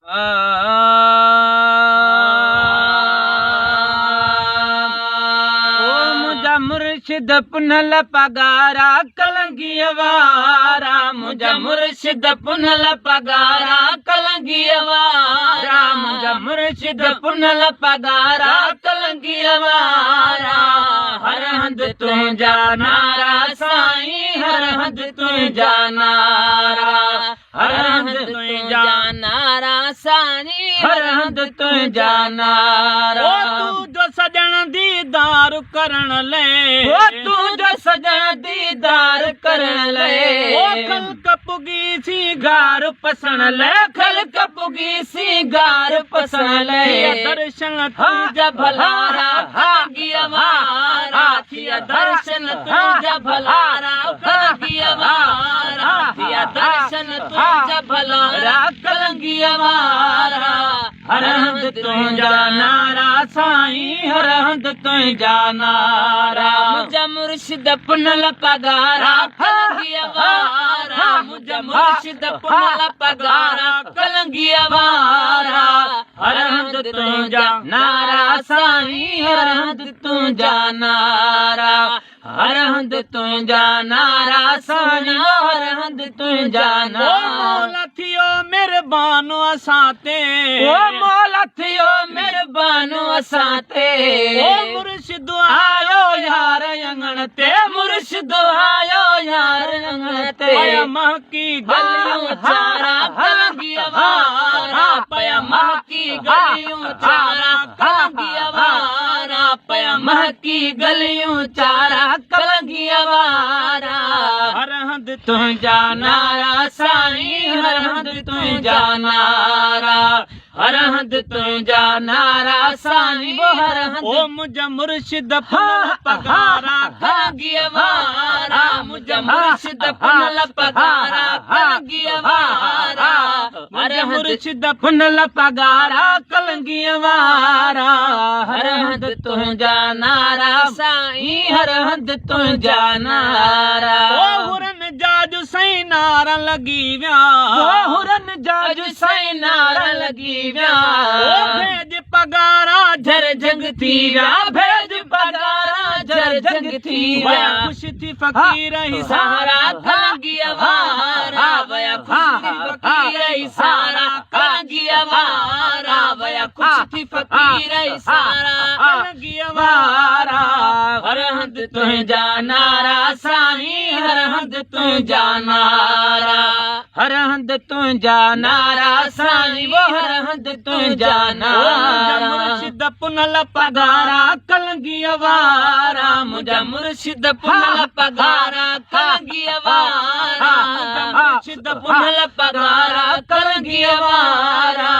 मुझा मुर्शिद पुनल पगारा कलंगी वारा, मुझा मुर्शिद पुनल पगारा कलंगी वारा, मुझा मुर्शिद पुनल पगारा कलंगी वारा। हर हंद तुझा नारा साईं, हर हंद तुझा नारा, हर हंद तुझा नारा साईं, हर हंद तुझा नारा। तू जो सजन दीदार करण ले, तू जो सजन दीदार करण ले, खलक पुगी सी गार पसण ले, खलक पुगी सी गार पसण ले। दर्शन तुझा भलारा भागी वारा, थिया दर्शन तुझा भलारा कलंगी वारा, थिया दर्शन तुझा भलारा कलंगी वारा। हर हंद तुझा नारा साईं, हर हंद तुझा नारा। मुझा मुर्शिद पुनल पगारा कलंगी वारा, मुझा मुर्शिद पुनल पगारा कलंगी वारा। हर हंद तुझा नारा साईं, हर हंद तुझा नारा, हर हंद तुझा नारा साईं, हर हंद तुझा नारा। मौला थियो मेहरबान असां ते, ओ मौला थियो मेहरबान असां ते। ओ मुर्शिद आयो यार अंगण ते, मुर्शिद आयो यार अंगण ते। पया महकी गलियों चारा कलंगी वारा, पया महकी गलियों चारा कलंगी वारा, पया महकी गलियों चारा कलंगी वारा। हर हंद तुझा नारा साईं, हर हंद तुझा नारा, हर हंद तुझा नारा साईं, वो हर हंद। ओ मुझा मुर्शिद पुनल पगारा कलंगी वारा, मुझा मुर्शिद पुनल पगारा कलंगी वारा। हर मुर्शिद पुनल पगारा कलंगी वारा। हर हंद तुझा नारा साईं, हर हंद तुझा नारा। ओ हुरन जाजू सही नारा लगी व्या, ओ हुरन जाजू सही नारा लगी व्या। ओ भेज पगारा झर जंग थी व्या, भेज पगारा झर जंग थी व्या। खुश थी फकीर ही सारा कलंगी वारा, वया खुश थी फकीर ही सारा कलंगी वारा, वया खुश थी फकीर ही सारा कलंगी वारा। हर हंद तुझा नारा साईं, हर हंद तुझा नारा, हर हंद तुझा नारा साईं, वो हर हंद तुझा नारा। मुर्शिद पुनल पगारा कलंगी वारा, मुझा मुर्शिद पुनल पगारा कलंगी वारा, मुर्शिद पुनल पगारा कलंगी वारा।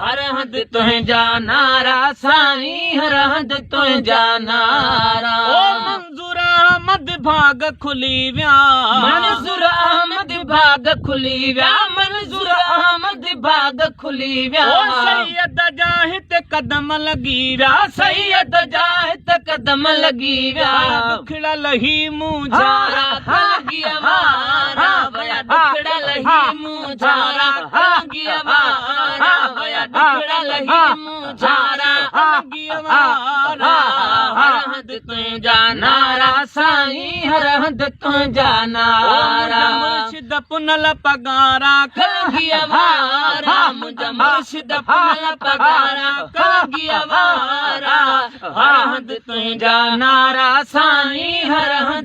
हर हंद तुझा नारा साईं, हर हंद तुझा नारा। ओ मंजूर अहमद भाग खुली व्या, मंजूर अहमद भाग खुली व्या, मंजूर अहमद भाग खुली व्या। ओ सैयद जाहिद कदम लगी व्या, सैयद जाहिद कदम लगी व्या। दुखड़ा लही मुझारा कलंगी वारा, वया दुखड़ा लही मुझारा कलंगी वारा, वया दुखड़ा लही मुझारा कलंगी वारा। हर हंद तुझा नारा साईं, हर हंद तुझा नारा। मुर्शिद पुनल पगारा कलंगी वारा, मुझा मुर्शिद पुनल पगारा कलंगी वारा। हर हंद तुझा नारा साईं, हर हंद